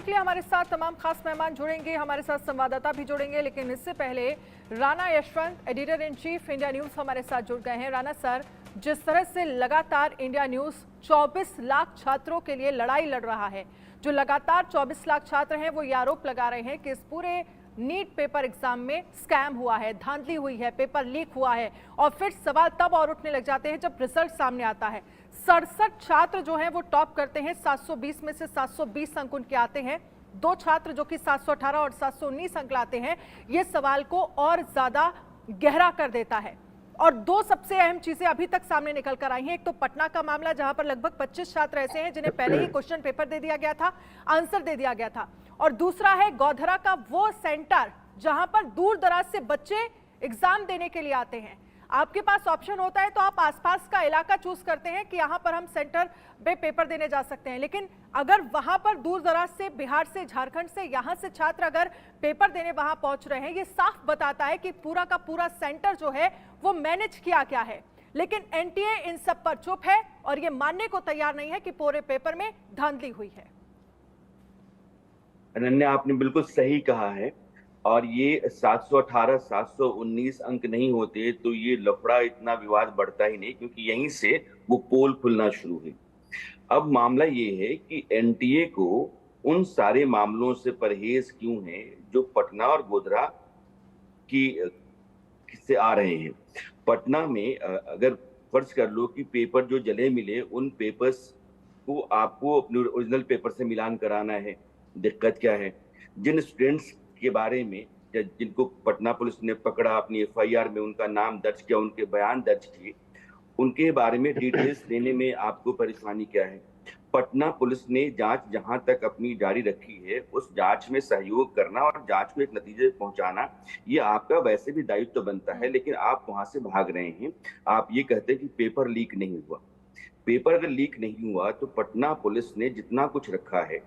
के लिए हमारे साथ तमाम खास मेहमान जुड़ेंगे, हमारे साथ संवाददाता भी जुड़ेंगे, लेकिन इससे पहले Rana Yashwant, editor in chief India news हमारे साथ जुड़ गए हैं। राणा सर, जिस तरह से लगातार इंडिया न्यूज 24 लाख छात्रों के लिए लड़ाई लड़ रहा है, जो लगातार 24 लाख छात्र हैं वो ये आरोप लगा रहे हैं कि इस पूरे नीट पेपर एग्जाम में स्कैम हुआ है, धांधली हुई है, पेपर लीक हुआ है, और फिर सवाल तब और उठने लग जाते हैं जब रिजल्ट सामने आता है। 67 छात्र जो हैं वो टॉप करते हैं, 720 में से 720 अंक उनके आते हैं। 2 छात्र जो कि 718 और 719 अंक लाते हैं, ये सवाल को और ज्यादा गहरा कर देता है। और 2 सबसे अहम चीजें अभी तक सामने निकल कर आई हैं। एक तो पटना का मामला, जहां पर लगभग 25 छात्र ऐसे हैं जिन्हें पहले ही क्वेश्चन पेपर दे दिया गया था, आंसर दे दिया गया था। और दूसरा है गोधरा का वो सेंटर जहां पर दूर दराज से बच्चे एग्जाम देने के लिए आते हैं। आपके पास ऑप्शन होता है तो आप आसपास का इलाका चूज करते हैं कि यहां पर हम सेंटर पे पेपर देने जा सकते हैं, लेकिन अगर वहां पर दूर दराज से, बिहार से, झारखंड से, यहां से छात्र अगर पेपर देने वहां पहुंच रहे हैं, ये साफ बताता है कि पूरा का पूरा सेंटर जो है वो मैनेज किया गया है। लेकिन एनटीए इन सब पर चुप है और ये मानने को तैयार नहीं है कि पूरे पेपर में धांधली हुई है। अनन्या, आपने बिल्कुल सही कहा है। और ये 718 719 अंक नहीं होते तो ये लफड़ा, इतना विवाद बढ़ता ही नहीं, क्योंकि यहीं से वो पोल खुलना शुरू हुई। अब मामला ये है कि एनटीए को उन सारे मामलों से परहेज क्यों है जो पटना और गोधरा की से आ रहे हैं। पटना में अगर फर्ज कर लो कि पेपर जो जले मिले, उन पेपर्स को आपको अपने ओरिजिनल पेपर से मिलान कराना है। दिक्कत क्या है, जिन स्टूडेंट्स के बारे में जिनको पटना पुलिस ने पकड़ा, अपनी एफआईआर में उनका नाम दर्ज किया, उनके बयान दर्ज किए, उनके बारे में डिटेल्स देने में आपको परेशानी क्या है। पटना पुलिस ने जांच जहां तक अपनी जारी रखी है, उस जांच में सहयोग करना और जांच को एक नतीजे पहुंचाना, ये आपका वैसे भी दायित्व तो बनता है, लेकिन आप वहां से भाग रहे हैं। आप ये कहते हैं कि पेपर लीक नहीं हुआ। पेपर अगर लीक नहीं हुआ तो पटना पुलिस ने जितना कुछ रखा है,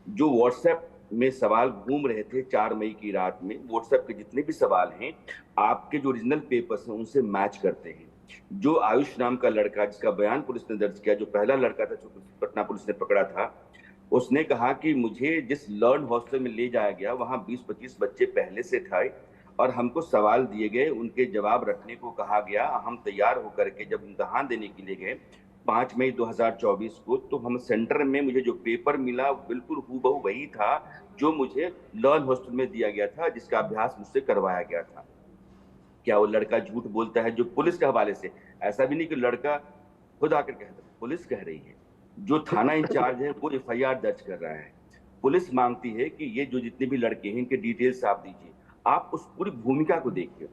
जो व्हाट्सएप में सवाल घूम रहे थे 4 मई की रात में, व्हाट्सएप के जितने भी सवाल हैं आपके जो ओरिजिनल पेपर्स हैं उनसे मैच करते हैं। जो आयुष नाम का लड़का, जिसका बयान पुलिस ने दर्ज किया, जो पहला लड़का था जो पटना पुलिस ने पकड़ा था, उसने कहा कि मुझे जिस लर्न हॉस्टल में ले जाया गया वहां 20-25 बच्चे पहले से थे और हमको सवाल दिए गए, उनके जवाब रखने को कहा गया। हम तैयार होकर के जब इम्तहान देने के लिए गए 5 मई 2024 को, तो हम सेंटर में मुझे जो पेपर मिला बिल्कुल हूबहू वही था जो मुझे लर्न हॉस्टल में दिया गया था, जिसका अभ्यास मुझसे करवाया गया था। क्या वो लड़का झूठ बोलता है जो पुलिस के हवाले से? ऐसा भी नहीं कि लड़का खुद आकर कहता, पुलिस कह रही है, जो थाना इंचार्ज है वो एफआईआर दर्ज कर रहा है। पुलिस मांगती है कि ये जो जितने भी लड़के हैं इनके डिटेल्स आप दीजिए। आप उस पूरी भूमिका को देखिए।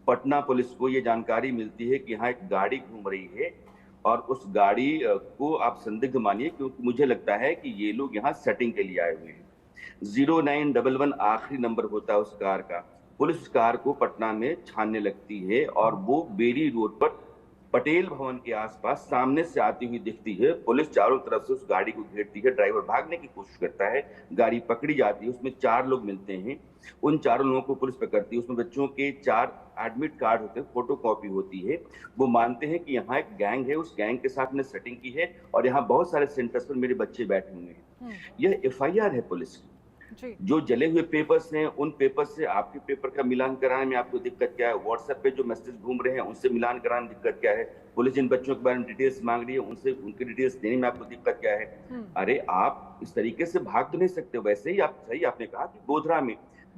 पटना पुलिस को ये जानकारी मिलती है कि यहाँ एक गाड़ी घूम रही है और उस गाड़ी को आप संदिग्ध मानिए, क्योंकि मुझे लगता है कि ये लोग यहाँ सेटिंग के लिए आए हुए हैं। 0911 आखिरी नंबर होता है उस कार का। पुलिस उस कार को पटना में छानने लगती है और वो बेरी रोड पर पटेल भवन के आसपास सामने से आती हुई दिखती है। पुलिस चारों तरफ से उस गाड़ी को घेरती है, ड्राइवर भागने की कोशिश करता है, गाड़ी पकड़ी जाती है, उसमें 4 लोग मिलते हैं। उन 4 लोगों को पुलिस पकड़ती है, उसमें बच्चों के 4 एडमिट कार्ड होते हैं, फोटो कॉपी होती है। वो मानते हैं कि यहाँ एक गैंग है, उस गैंग के साथ ने सेटिंग की है और यहाँ बहुत सारे सेंटर्स पर मेरे बच्चे बैठे हुए हैं। यह एफआईआर है पुलिस की। जो जले हुए पेपर्स हैं, उन पेपर से आपके पेपर का मिलान कराने में आपको दिक्कत क्या है? व्हाट्सएप पे जो मैसेज घूम रहे हैं उनसे मिलान कराने में दिक्कत क्या है? पुलिस जिन बच्चों के बारे में डिटेल्स मांग रही है उनसे उनकी डिटेल्स देने में आपको दिक्कत क्या है? अरे आप इस तरीके से भाग तो नहीं सकते। वैसे ही आप, सही आपने कहा कि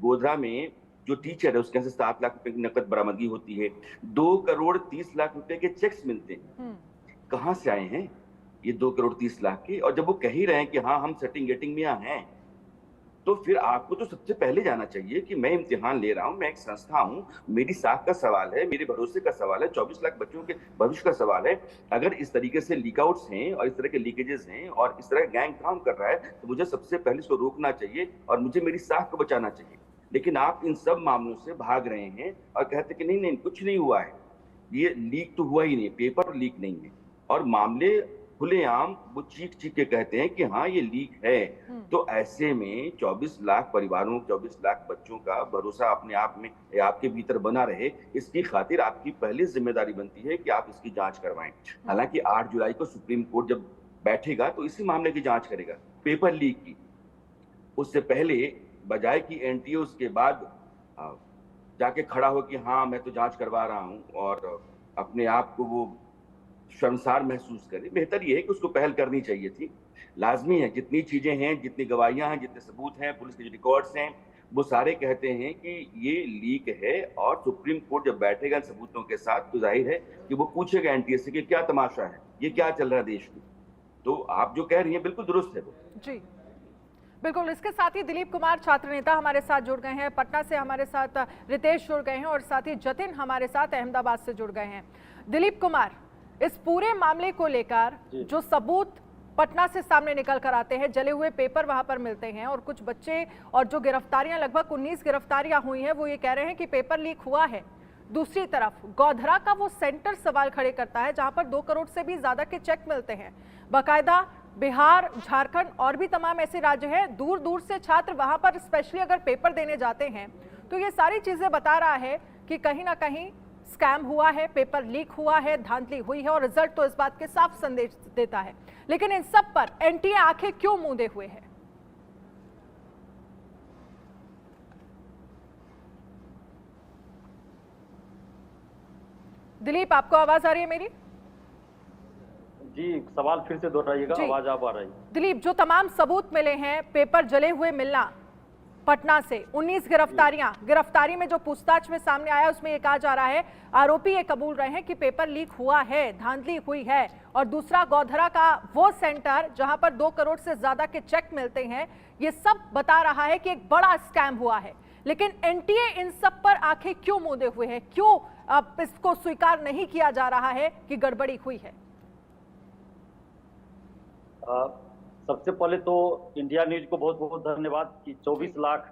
गोधरा में जो टीचर है उसके यहाँ से 7 लाख रुपए की नकद बरामदगी होती है, 2 करोड़ 30 लाख रुपए के चेक्स मिलते हैं। कहाँ से आए हैं ये 2 करोड़ 30 लाख के? और जब वो कह ही रहे हैं कि हाँ हम सेटिंग गेटिंग में हैं, तो फिर आपको तो सबसे पहले जाना चाहिए कि मैं इम्तिहान ले रहा हूं, मैं एक संस्था हूं, मेरी साख का सवाल है, मेरे भरोसे का सवाल है, 24 लाख बच्चों के भविष्य का सवाल है। अगर इस तरीके से लीकआउट्स हैं और इस तरह के लीकेजेस हैं और इस तरह गैंग काम कर रहा है, तो मुझे सबसे पहले इसको रोकना चाहिए और मुझे मेरी साख को बचाना चाहिए। लेकिन आप इन सब मामलों से भाग रहे हैं और कहते कि नहीं नहीं कुछ नहीं हुआ है, ये लीक तो हुआ ही नहीं, पेपर लीक नहीं है। और मामले खुलेआम वो चीख चीख के कहते हैं कि हाँ ये लीक है। तो ऐसे में 24 लाख परिवारों, 24 लाख बच्चों का भरोसा अपने आप में आपके भीतर बना रहे, इसकी खातिर आपकी पहली जिम्मेदारी बनती है कि आप इसकी जांच करवाएं। हालांकि 8 जुलाई को सुप्रीम कोर्ट जब बैठेगा तो इसी मामले की जांच करेगा, पेपर लीक की। उससे पहले बजाय कि एनटीए उसके बाद जाके खड़ा हो कि हाँ मैं तो जांच करवा रहा हूं और अपने आप को वो शर्मसार महसूस करे, बेहतर ये है कि उसको पहल करनी चाहिए थी। लाजमी है, जितनी चीजें हैं, जितनी गवाहियां हैं, जितने सबूत हैं, पुलिस के जो रिकॉर्ड्स हैं, वो सारे कहते हैं कि ये लीक है और सुप्रीम कोर्ट जब बैठेगा इन सबूतों के साथ तो जाहिर है कि वो पूछेगा एनटीए से कि क्या तमाशा है, ये क्या चल रहा है देश में। तो आप जो कह रही हैं बिल्कुल दुरुस्त है वो। जी बिल्कुल। इसके साथ ही दिलीप कुमार छात्र नेता हमारे साथ जुड़ गए हैं, पटना से हमारे साथ रितेश जुड़ गए हैं और साथ ही जतिन हमारे साथ अहमदाबाद से जुड़ गए हैं। दिलीप कुमार, इस पूरे मामले को लेकर जो सबूत पटना से सामने निकल कर आते हैं, जले हुए पेपर वहां पर मिलते हैं और कुछ बच्चे और जो गिरफ्तारियां, लगभग 19 गिरफ्तारियां हुई हैं, वो ये कह रहे हैं कि पेपर लीक हुआ है। दूसरी तरफ गोधरा का वो सेंटर सवाल खड़े करता है जहां पर 2 करोड़ से भी ज्यादा के चेक मिलते हैं। बाकायदा बिहार, झारखंड और भी तमाम ऐसे राज्य हैं, दूर दूर से छात्र वहां पर स्पेशली अगर पेपर देने जाते हैं तो ये सारी चीजें बता रहा है कि कहीं ना कहीं स्कैम हुआ है, पेपर लीक हुआ है, धांधली हुई है और रिजल्ट तो इस बात के साफ संदेश देता है। लेकिन इन सब पर एनटीए आंखें क्यों मूंदे हुए है? दिलीप, आपको आवाज आ रही है मेरी? जी, सवाल फिर से दोहराइएगा, आवाज आप आ रही है। दिलीप, जो तमाम सबूत मिले हैं, पेपर जले हुए मिलना पटना से, 19 गिरफ्तारियां, गिरफ्तारी में जो पूछताछ में सामने आया उसमें ये कहा जा रहा है, आरोपी ये कबूल रहे हैं कि पेपर लीक हुआ है, धांधली हुई है। और दूसरा गोधरा का वो सेंटर जहां पर 2 करोड़ से ज्यादा के चेक मिलते हैं, ये सब बता रहा है कि एक बड़ा स्कैम हुआ है। लेकिन एनटीए इन सब पर आंखें क्यों मूंदे हुए है? क्यों अब इसको स्वीकार नहीं किया जा रहा है कि गड़बड़ी हुई है? सबसे पहले तो इंडिया न्यूज को बहुत बहुत धन्यवाद कि 24 लाख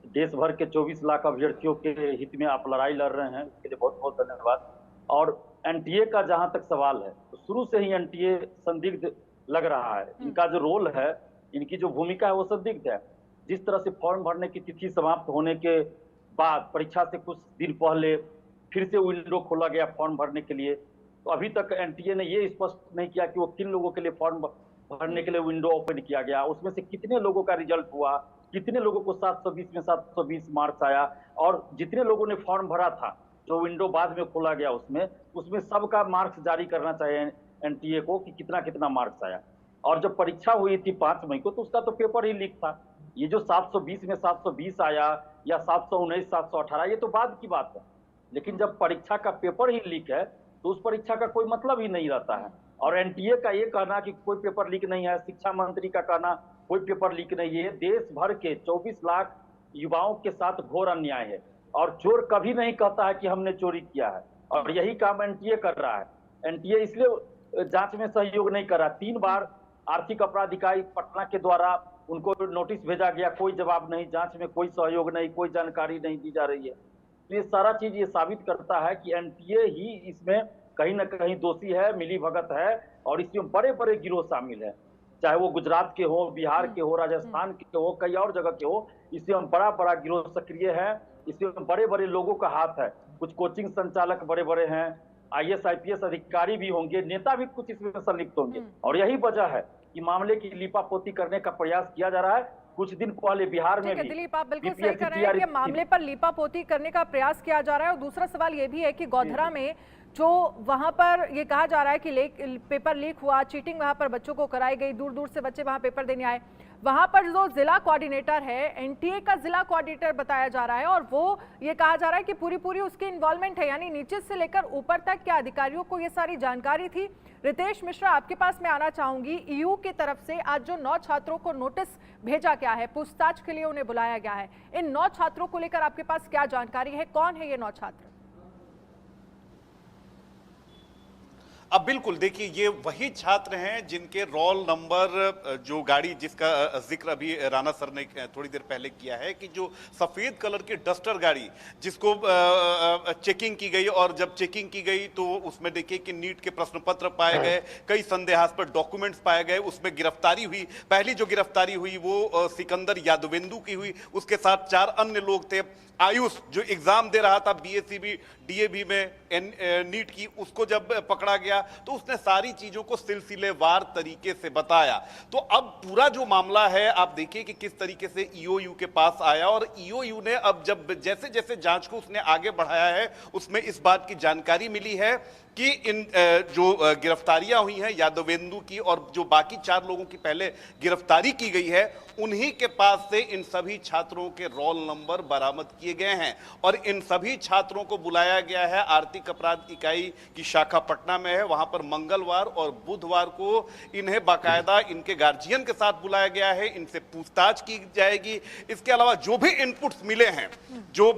देश भर के 24 लाख अभ्यर्थियों के हित में आप लड़ाई लड़ रहे हैं, इसके लिए बहुत बहुत धन्यवाद। और एनटीए का जहां तक सवाल है, तो शुरू से ही एनटीए संदिग्ध लग रहा है। इनका जो रोल है, इनकी जो भूमिका है वो संदिग्ध है। जिस तरह से फॉर्म भरने की तिथि समाप्त होने के बाद परीक्षा से कुछ दिन पहले फिर से विंडो खोला गया फॉर्म भरने के लिए, तो अभी तक एनटीए ने ये स्पष्ट नहीं किया कि वो किन लोगों के लिए फॉर्म भरने के लिए विंडो ओपन किया गया, उसमें से कितने लोगों का रिजल्ट हुआ, कितने लोगों को 720 में 720 मार्क्स आया, और जितने लोगों ने फॉर्म भरा था जो विंडो बाद में खोला गया उसमें सबका मार्क्स जारी करना चाहिए एनटीए को कि कितना कितना मार्क्स आया। और जब परीक्षा हुई थी 5 मई को, तो उसका तो पेपर ही लीक था। ये जो 720 में 720 आया या 719 718, ये तो बाद की बात है। लेकिन जब परीक्षा का पेपर ही लीक है तो उस परीक्षा का कोई मतलब ही नहीं रहता है। और एनटीए का ये कहना कि कोई पेपर लीक नहीं है, शिक्षा मंत्री का कहना कोई पेपर लीक नहीं है, देश भर के 24 लाख युवाओं के साथ घोर अन्याय है। और चोर कभी नहीं कहता है कि हमने चोरी किया है, और यही काम एनटीए कर रहा है। एनटीए इसलिए जांच में सहयोग नहीं कर रहा। 3 बार आर्थिक अपराध इकाई पटना के द्वारा उनको नोटिस भेजा गया, कोई जवाब नहीं, जांच में कोई सहयोग नहीं, कोई जानकारी नहीं दी जा रही है। तो ये सारा चीज ये साबित करता है कि एनटीए ही इसमें कहीं ना कहीं दोषी है, मिली भगत है, और इसमें बड़े बड़े गिरोह शामिल है, चाहे वो गुजरात के हो, बिहार के हो, राजस्थान के हो, कई और जगह के हो। इसमें बड़ा बड़ा गिरोह सक्रिय है, इसमें बड़े बड़े लोगों का हाथ है। कुछ कोचिंग संचालक बड़े बड़े हैं, IAS IPS अधिकारी भी होंगे, नेता भी कुछ इसमें संलिप्त होंगे। और यही वजह है कि मामले की लीपापोती करने का प्रयास किया जा रहा है। कुछ दिन पहले बिहार में भी दिलीप, आप बिल्कुल सही कर रहे हैं कि मामले पर लीपापोती करने का प्रयास किया जा रहा है। और दूसरा सवाल ये भी है कि गोधरा में जो वहां पर ये कहा जा रहा है कि पेपर लीक हुआ, चीटिंग वहां पर बच्चों को कराई गई, दूर दूर से बच्चे वहां पेपर देने आए। वहां पर जो जिला कोऑर्डिनेटर है, एनटीए का जिला कोऑर्डिनेटर बताया जा रहा है, और वो ये कहा जा रहा है कि पूरी पूरी उसकी इन्वॉल्वमेंट है, यानी नीचे से लेकर ऊपर तक क्या अधिकारियों को ये सारी जानकारी थी। रितेश मिश्रा, आपके पास मैं आना चाहूंगी। ईयू की तरफ से आज जो 9 छात्रों को नोटिस भेजा गया है, पूछताछ के लिए उन्हें बुलाया गया है, इन 9 छात्रों को लेकर आपके पास क्या जानकारी है? कौन है ये 9 छात्र? अब बिल्कुल देखिए, ये वही छात्र हैं जिनके रोल नंबर, जो गाड़ी जिसका जिक्र अभी राणा सर ने थोड़ी देर पहले किया है, कि जो सफेद कलर की डस्टर गाड़ी जिसको चेकिंग की गई, और जब चेकिंग की गई तो उसमें देखिए कि नीट के प्रश्न पत्र पाए गए, कई संदेहास्पद डॉक्यूमेंट्स पाए गए, उसमें गिरफ्तारी हुई। पहली जो गिरफ्तारी हुई वो सिकंदर यादवेंदु की हुई, उसके साथ 4 अन्य लोग थे। आयुष जो एग्जाम दे रहा था BSCB DAV में नीट की, उसको जब पकड़ा गया आया तो उसने सारी चीजों को सिलसिलेवार तरीके से बताया। तो अब पूरा जो मामला है आप देखिए कि किस तरीके से ईओयू के पास आया, और ईओयू ने अब जब जैसे जैसे जांच को उसने आगे बढ़ाया है उसमें इस बात की जानकारी मिली है कि इन जो गिरफ्तारियां हुई हैं यादवेंदु की और जो बाकी 4 लोगों की पहले गिरफ्तारी की गई है, उन्हीं के पास से इन सभी छात्रों के रोल नंबर बरामद किए गए हैं और इन सभी छात्रों को बुलाया गया है आर्थिक अपराध इकाई की शाखा पटना में है। वहां पर मंगलवार और बुधवार को इन्हें बाकायदा इनके गार्जियन के साथ बुलाया गया है, इनसे पूछताछ की जाएगी। इसके अलावा जो भी इनपुट्स मिले हैं जो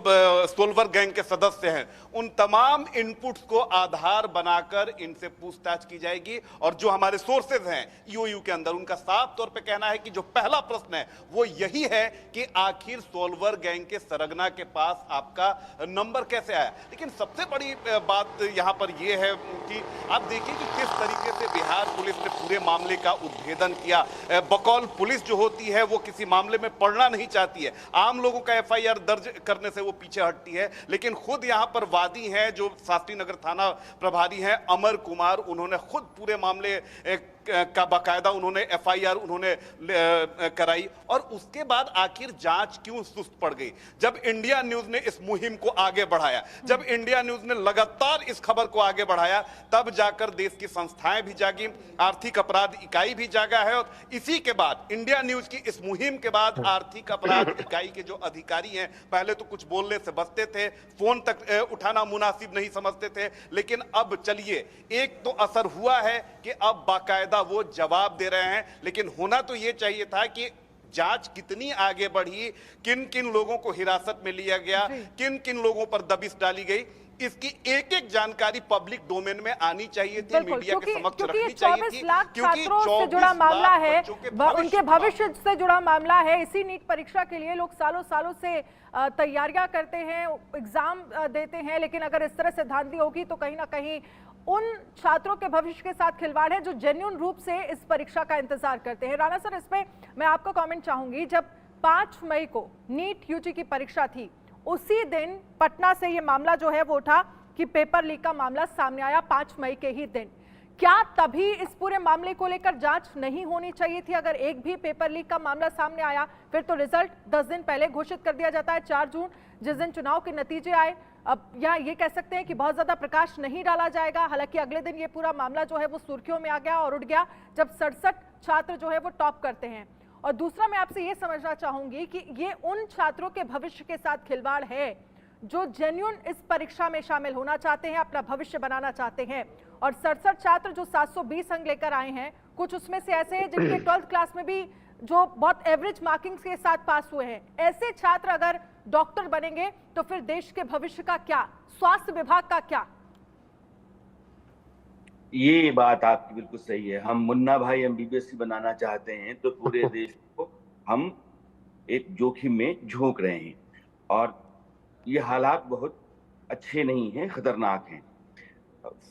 सोलवर गैंग के सदस्य हैं, उन तमाम इनपुट्स को आधार बनाकर इनसे पूछताछ की जाएगी। और जो हमारे सोर्सेज हैं ईओयू के अंदर, उनका साफ तौर पे कहना है कि जो पहला प्रश्न है वो यही है कि आखिर सोलवर गैंग के सरगना के पास आपका नंबर कैसे आया। लेकिन सबसे बड़ी बात यहां पर यह है कि आप देखिए कि किस तरीके से बिहार पुलिस ने पूरे मामले का उद्भेदन किया। बकौल पुलिस जो होती है वो किसी मामले में पड़ना नहीं चाहती है, आम लोगों का एफआईआर दर्ज करने से वो पीछे हटती है, लेकिन खुद यहां पर वादी हैं जो शास्त्री नगर थाना प्रभारी हैं अमर कुमार, उन्होंने खुद पूरे मामले का बाकायदा उन्होंने एफआईआर उन्होंने कराई। और उसके बाद आखिर जांच क्यों सुस्त पड़ गई? जब इंडिया न्यूज ने इस मुहिम को आगे बढ़ाया, जब इंडिया न्यूज ने लगातार इस खबर को आगे बढ़ाया, तब जाकर देश की संस्थाएं भी जागी, आर्थिक अपराध इकाई भी जागा है। और इसी के बाद इंडिया न्यूज की इस मुहिम के बाद आर्थिक अपराध इकाई के जो अधिकारी हैं, पहले तो कुछ बोलने से बचते थे, फोन तक उठाना मुनासिब नहीं समझते थे, लेकिन अब चलिए एक तो असर हुआ है कि अब बाकायदा वो जवाब दे रहे हैं। लेकिन होना तो ये चाहिए था कि जांच कितनी आगे बढ़ी, किन किन लोगों को हिरासत में लिया गया, किन किन लोगों पर दबिश डाली गई, इसकी एक एक जानकारी पब्लिक डोमेन में आनी चाहिए थी, मीडिया के समक्ष रखनी चाहिए थी। 24 लाख छात्रों से जुड़ा मामला है, उनके भविष्य से जुड़ा मामला है। इसी नीट परीक्षा के लिए लोग सालों सालों से तैयारियां करते हैं, एग्जाम देते हैं, लेकिन अगर इस तरह से धांधली होगी तो कहीं ना कहीं उन छात्रों के भविष्य के साथ खिलवाड़ है जो जेन्युइन रूप से इस परीक्षा का इंतजार करते हैं। राणा सर, इसमें मैं आपका कमेंट चाहूंगी। जब 5 मई को नीट यूजी की परीक्षा थी, उसी दिन पटना से ये मामला जो है वो उठा कि पेपर लीक का मामला सामने आया 5 मई के ही दिन। क्या तभी इस पूरे मामले को लेकर जांच नहीं होनी चाहिए थी? अगर एक भी पेपर लीक का मामला सामने आया फिर तो रिजल्ट 10 दिन पहले घोषित कर दिया जाता है, 4 जून जिस दिन चुनाव के नतीजे आए। अब यहाँ ये कह सकते हैं कि बहुत ज्यादा प्रकाश नहीं डाला जाएगा। हालांकि अगले दिन ये पूरा मामला जो है वो सुर्खियों में आ गया और उठ गया जब 67 छात्र जो है वो टॉप करते हैं। और दूसरा, मैं आपसे ये समझना चाहूंगी कि ये उन छात्रों के भविष्य के साथ खिलवाड़ है जो जेन्युइन इस परीक्षा में शामिल होना चाहते हैं, अपना भविष्य बनाना चाहते हैं। और 67 छात्र जो 720 अंक लेकर आए हैं, कुछ उसमें से ऐसे हैं जिनके 12th क्लास में भी जो बहुत एवरेज मार्किंग के साथ पास हुए हैं। ऐसे छात्र अगर डॉक्टर बनेंगे तो फिर देश के भविष्य का क्या, स्वास्थ्य विभाग का क्या? ये बात आपकी बिल्कुल सही है। हम मुन्ना भाई एमबीबीएस बनाना चाहते हैं तो पूरे देश को हम एक जोखिम में झोंक रहे हैं, और ये हालात बहुत अच्छे नहीं हैं, खतरनाक हैं।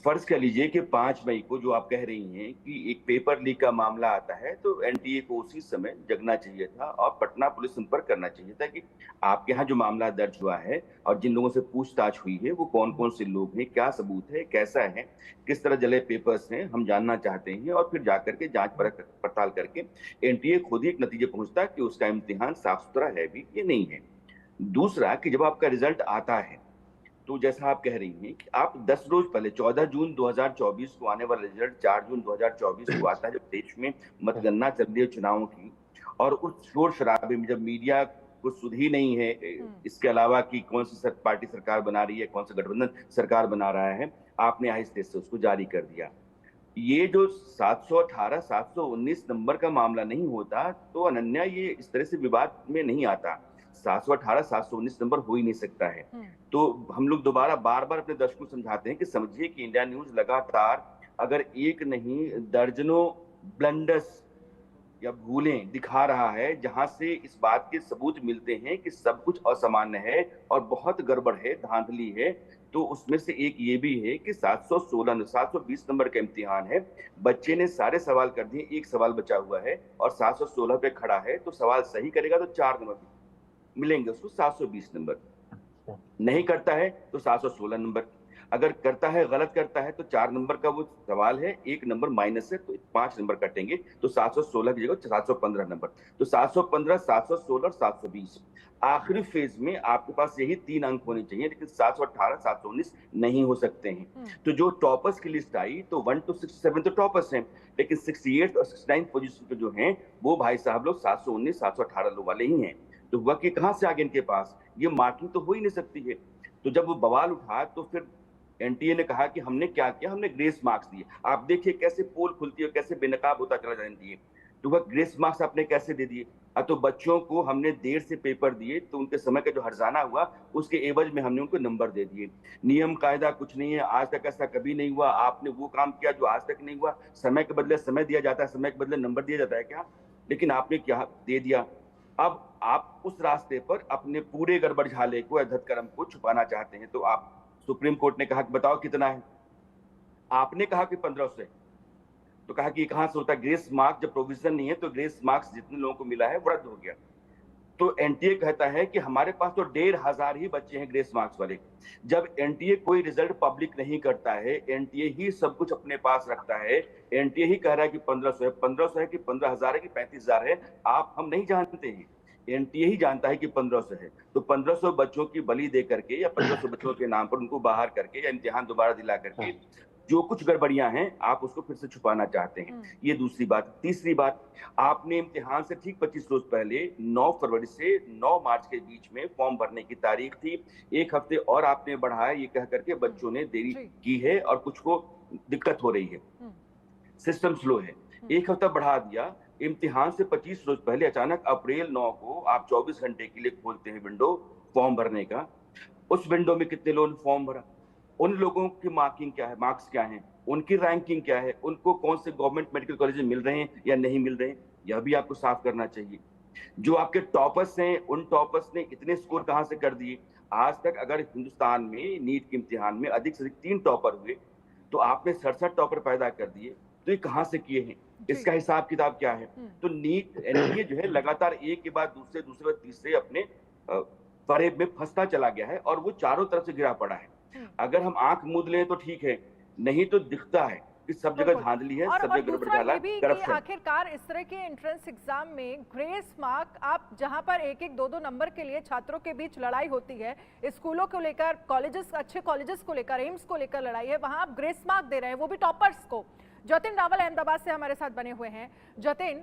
फर्ज कर लीजिए कि 5 मई को जो आप कह रही हैं कि एक पेपर लीक का मामला आता है तो एनटीए को उसी समय जगना चाहिए था और पटना पुलिस संपर्क करना चाहिए था कि आपके यहाँ जो मामला दर्ज हुआ है और जिन लोगों से पूछताछ हुई है वो कौन कौन से लोग हैं, क्या सबूत है, कैसा है, किस तरह जले पेपर्स हैं, हम जानना चाहते हैं। और फिर जाकर के जांच पड़ताल करके एनटीए खुद ही एक नतीजे पहुंचता कि उसका इम्तिहान साफ सुथरा है भी ये नहीं है। दूसरा कि जब आपका रिजल्ट आता है तो जैसा आप कह रही हैं कि आप 10 रोज पहले 14 जून 2024 को आने वाला रिजल्ट 4 जून 2024 को आता है, जब देश में मतगणना चल रही है चुनावों की, और उस शोर शराबे में जब मीडिया को सुध ही नहीं है इसके अलावा कि कौन सी पार्टी सरकार बना रही है, कौन सा गठबंधन सरकार बना रहा है, आपने आहिस्ते से उसको जारी कर दिया। ये जो 718 719 नंबर का मामला नहीं होता तो अनन्या ये इस तरह से विवाद में नहीं आता। 718 719 नंबर हो ही नहीं सकता है। तो हम लोग दोबारा बार बार अपने दर्शकों को समझाते हैं कि समझिए कि इंडिया न्यूज लगातार अगर एक नहीं दर्जनों ब्लंडर्स या भूलें दिखा रहा है जहां से इस बात के सबूत मिलते हैं कि सब कुछ असामान्य है और बहुत गड़बड़ है, धांधली है। तो उसमें से एक ये भी है कि 720 नंबर का इम्तिहान है, बच्चे ने सारे सवाल कर दिए, एक सवाल बचा हुआ है और 716 पे खड़ा है, तो सवाल सही करेगा तो 4 नंबर मिलेंगे उसको, 720 नंबर नहीं करता है तो 716 नंबर। अगर करता है, गलत करता है, तो 4 नंबर का वो सवाल है, 1 नंबर माइनस है, तो 5 नंबर कटेंगे, तो 716 की जगह 715 नंबर। तो 715, 716 और 720। आखिरी फेज में आपके पास यही 3 अंक होने चाहिए, लेकिन 718, 719 नहीं हो सकते हैं। तो जो टॉपर्स की लिस्ट आई, तो 1 to 67 तो टॉपर्स हैं, लेकिन 68 और 69 पोजीशन पे जो हैं, वो भाई साहब लोग 719, 718 लोग वाले ही हैं। तो हुआ कि कहां से आ गए इनके पास? ये मार्किंग तो हो ही नहीं सकती है। तो जब वो बवाल उठा, तो फिर एनटीए ने कहा कि हमने क्या किया, हमने ग्रेस मार्क्स दिए। आप देखिए कैसे पोल खुलती है, कैसे बेनकाब होता चला जा एनटीए। तो वह ग्रेस मार्क्स आपने कैसे दे दिए? तो बच्चों को हमने देर से पेपर दिए, तो उनके समय का जो हर्जाना हुआ, उसके एवज में हमने उनको नंबर दे दिए। नियम कायदा कुछ नहीं है, आज तक ऐसा कभी नहीं हुआ। आपने वो काम किया जो आज तक नहीं हुआ। समय के बदले समय दिया जाता है, समय के बदले नंबर दिया जाता है क्या? लेकिन आपने क्या दे दिया? अब आप उस रास्ते पर अपने पूरे गड़बड़ झाले को, अधत कर्म को छुपाना चाहते हैं। तो आप, सुप्रीम कोर्ट ने कहा कि बताओ कितना है? आपने कहा कि 1500 है, तो कहा कि कहां से होता है? ग्रेस मार्क्स जब प्रोविजन नहीं है, तो ग्रेस मार्क्स जितने लोगों को मिला है वो रद्द हो गया। तो एनटीए कहता है कि हमारे पास तो 1500 ही बच्चे हैं ग्रेस मार्क्स वाले। जब एनटीए कोई रिजल्ट पब्लिक नहीं करता है, एनटीए ही सब कुछ अपने पास रखता है, एनटीए ही कह रहा है कि 1500 है, 1500 है कि 15,000 है कि 35,000 है, हम नहीं जानते हैं। एनटीए ही जानता है कि 1500 है। तो 1500 बच्चों की बलि दे करके, या 1500 बच्चों के नाम पर उनको बाहर करके, या इम्तिहान दोबारा दिला करके, जो कुछ गड़बड़ियां हैं, आप उसको फिर से छुपाना चाहते हैं। ये दूसरी बात। तीसरी बात, आपने इम्तिहान से ठीक 25 रोज पहले 9 फरवरी से 9 मार्च के बीच में फॉर्म भरने की तारीख थी। 1 हफ्ते और आपने बढ़ाया, ये कह करके बच्चों ने देरी की है और कुछ को दिक्कत हो रही है, सिस्टम स्लो है। 1 हफ्ता बढ़ा दिया। इम्तिहान से 25 रोज पहले अचानक अप्रैल 9 को आप 24 घंटे के लिए खोलते हैं विंडो फॉर्म भरने का। उस विंडो में कितने लोगों ने फॉर्म भरा? उन लोगों की मार्किंग क्या है, मार्क्स क्या हैं, उनकी रैंकिंग क्या है, उनको कौन से गवर्नमेंट मेडिकल कॉलेज मिल रहे हैं या नहीं मिल रहे हैं, यह भी आपको साफ करना चाहिए। जो आपके टॉपर्स हैं, उन टॉपर्स ने इतने स्कोर कहां से कर दिए? आज तक अगर हिंदुस्तान में नीट के इम्तिहान में अधिक से अधिक 3 टॉपर हुए, तो आपने 67 टॉपर पैदा कर दिए। तो ये कहां से किए हैं? इसका हिसाब किताब क्या है? तो नीट एनटीए जो है लगातार एक के बाद दूसरे, दूसरे बाद तीसरे अपने फरेब में फंसता चला गया है, और वो चारों तरफ से गिरा पड़ा है। अगर हम आंख मूंद लें तो ठीक है, नहीं तो दिखता है कि सब जगह धांधली है, सब जगह गड़बड़ झाला, करप्शन। आखिरकार इस तरह के एंट्रेंस एग्जाम में ग्रेस मार्क, आप जहां पर 1-1, 2-2 नंबर के लिए छात्रों के बीच लड़ाई होती है, स्कूलों को लेकर, कॉलेजेस, अच्छे कॉलेजेस को लेकर, एम्स को लेकर लड़ाई है, वहां आप ग्रेस मार्क दे रहे हैं, वो भी टॉपर्स को। जतिन रावल अहमदाबाद से हमारे साथ बने हुए हैं। जतिन,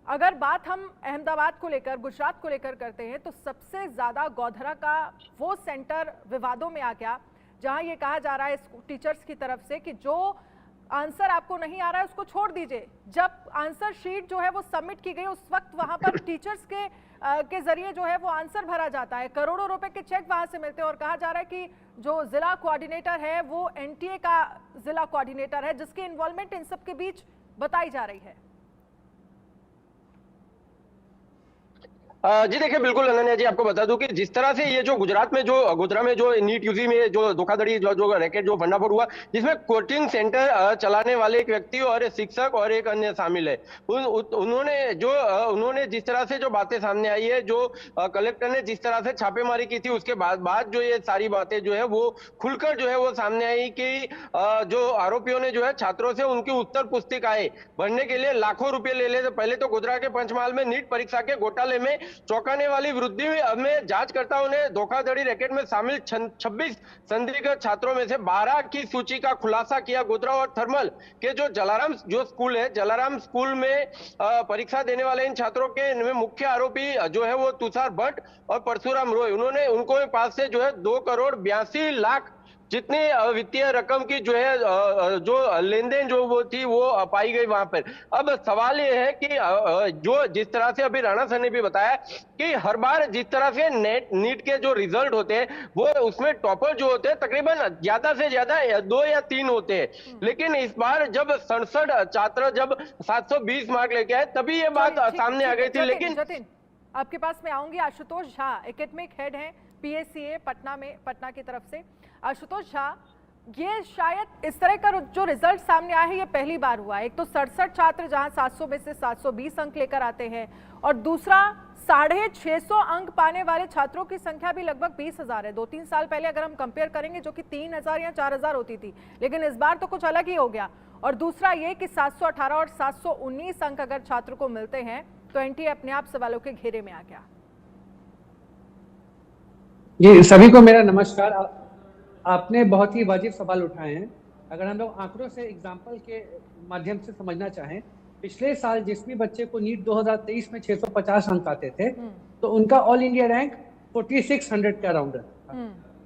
अगर बात हम अहमदाबाद को लेकर, गुजरात को लेकर करते हैं, तो सबसे ज्यादा गोधरा का वो सेंटर विवादों में आ गया जहां ये कहा जा रहा है टीचर्स की तरफ से कि जो आंसर आपको नहीं आ रहा है उसको छोड़ दीजिए। जब आंसर शीट जो है वो सबमिट की गई, उस वक्त वहां पर टीचर्स के जरिए जो है वो आंसर भरा जाता है, करोड़ों रुपए के चेक वहां से मिलते हैं, और कहा जा रहा है कि जो जिला कोऑर्डिनेटर है वो एनटीए का जिला कोऑर्डिनेटर है, जिसकी इन्वॉल्वमेंट इन सब के बीच बताई जा रही है। जी देखिए, बिल्कुल अनन्या जी, आपको बता दूं कि जिस तरह से ये जो गुजरात में जो गोधरा में जो नीट यूजी में जो धोखाधड़ी, जो रैकेट, जो भंडाफोड़ हुआ, जिसमें कोचिंग सेंटर चलाने वाले एक व्यक्ति और शिक्षक और एक अन्य शामिल है। उन्होंने जिस तरह से जो बातें सामने आई है, जो कलेक्टर ने जिस तरह से छापेमारी की थी, उसके बाद जो ये सारी बातें जो है वो खुलकर जो है वो सामने आई कि जो आरोपियों ने जो है छात्रों से उनकी उत्तर पुस्तिकाएं भरने के लिए लाखों रुपए ले लेते। पहले तो गोधरा के पंचमहाल में नीट परीक्षा के घोटाले में चौंकाने वाली वृद्धि में जांचकर्ताओं ने धोखाधड़ी रैकेट में शामिल 26 संदिग्ध छात्रों में से 12 की सूची का खुलासा किया। गोधरा और थर्मल के जो जलाराम जो स्कूल है, जलाराम स्कूल में परीक्षा देने वाले इन छात्रों के मुख्य आरोपी जो है वो तुषार भट्ट और परशुराम रॉय, उनको पास से जो है 2,82,00,000 जितनी वित्तीय रकम की जो है जो लेन देन जो वो थी वो पाई गई वहां पर। अब सवाल ये है कि जो जिस तरह से अभी राणा सर ने भी बताया कि हर बार जिस तरह से नीट के जो रिजल्ट होते हैं वो उसमें टॉपर जो होते हैं तकरीबन ज्यादा से ज्यादा 2 या 3 होते हैं, लेकिन इस बार जब 67 छात्र जब 720 मार्क लेके आए तभी ये बात सामने आ गई थी। लेकिन जतिन, आपके पास मैं आऊंगी। आशुतोष झा एकेडमिक हेड हैं पीएससीए पटना की तरफ से। आशुतोष झा, ये शायद इस तरह का जो रिजल्ट सामने आया है ये पहली बार हुआ है। एक तो 67 छात्र जहां 700 में से 720 अंक लेकर आते हैं, और दूसरा 650 अंक पाने वाले छात्रों की संख्या भी लगभग 20,000 है। 2-3 साल पहले अगर हम कंपेयर करेंगे जो कि 3,000 या 4,000 होती थी, लेकिन इस बार तो कुछ अलग ही हो गया। और दूसरा ये कि 718 और 719 अंक अगर छात्र को मिलते हैं तो एनटीए अपने आप सवालों के घेरे में आ गया। जी, सभी को मेरा नमस्कार। आपने बहुत ही वाजिब सवाल उठाए हैं। अगर हम लोग आंकड़ों से एग्जाम्पल के माध्यम से समझना चाहें, पिछले साल जिस भी बच्चे को नीट 2023 में 650 अंक आते थे तो उनका ऑल इंडिया रैंक 4600 का अराउंड था।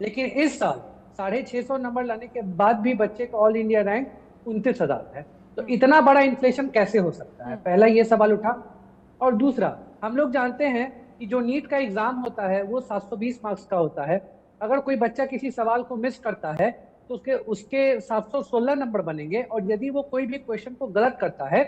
लेकिन इस साल 650 नंबर लाने के बाद भी बच्चे का ऑल इंडिया रैंक 29,000 है। तो इतना बड़ा इन्फ्लेशन कैसे हो सकता है, पहला ये सवाल उठा। और दूसरा, हम लोग जानते हैं कि जो नीट का एग्जाम होता है वो 720 मार्क्स का होता है। अगर कोई बच्चा किसी सवाल को मिस करता है तो उसके 716 नंबर बनेंगे, और यदि वो कोई भी क्वेश्चन को गलत करता है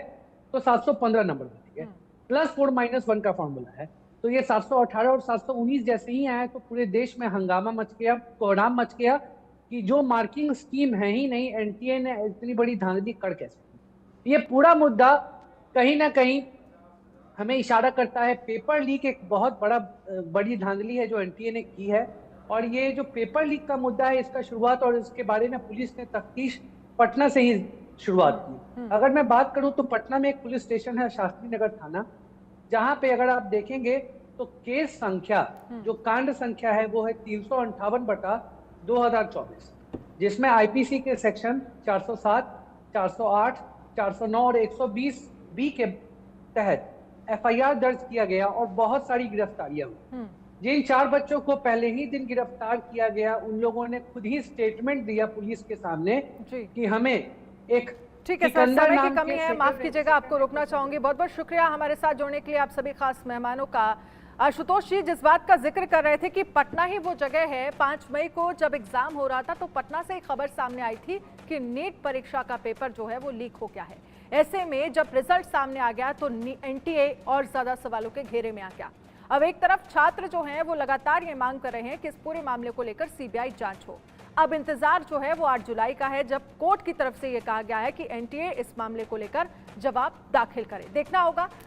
तो 715 नंबर बनेंगे। +4 - 1 का फॉर्मूला है। तो ये 718 और 719 जैसे ही आए तो पूरे देश में हंगामा मच गया, कोहराम मच गया कि जो मार्किंग स्कीम है ही नहीं, एनटीए ने इतनी बड़ी धांधली कर कैसे की। ये पूरा मुद्दा कहीं ना कहीं हमें इशारा करता है पेपर लीक एक बहुत बड़ी धांधली है जो एनटीए ने की है। और ये जो पेपर लीक का मुद्दा है, इसका शुरुआत और इसके बारे में पुलिस ने तफ्तीश पटना से ही शुरुआत की। अगर मैं बात करूं तो पटना में एक पुलिस स्टेशन है, शास्त्री नगर थाना, जहां पे अगर आप देखेंगे तो केस संख्या, जो कांड संख्या है वो है 358/2024, जिसमें आईपीसी के सेक्शन 407, 408, 409 और 120B के तहत एफआईआर दर्ज किया गया और बहुत सारी गिरफ्तारियां हुई। जिन 4 बच्चों को पहले ही दिन गिरफ्तार किया गया, उन लोगों ने खुद ही स्टेटमेंट दिया पुलिस के सामने कि हमें एक ठीक है सर, समय की कमी है, माफ कीजिएगा, आपको रोकना चाहूंगी। बहुत बहुत शुक्रिया हमारे साथ जुड़ने के लिए आप सभी खास मेहमानों का। आशुतोष जी जिस बात का जिक्र कर रहे थे कि पटना ही वो जगह है, 5 मई को जब एग्जाम हो रहा था तो पटना से एक खबर सामने आई थी कि नीट परीक्षा का पेपर जो है वो लीक हो गया है। ऐसे में जब रिजल्ट सामने आ गया तो एनटीए और ज्यादा सवालों के घेरे में आ गया। अब एक तरफ छात्र जो हैं वो लगातार ये मांग कर रहे हैं कि इस पूरे मामले को लेकर सीबीआई जांच हो। अब इंतजार जो है वो 8 जुलाई का है, जब कोर्ट की तरफ से ये कहा गया है कि एनटीए इस मामले को लेकर जवाब दाखिल करे। देखना होगा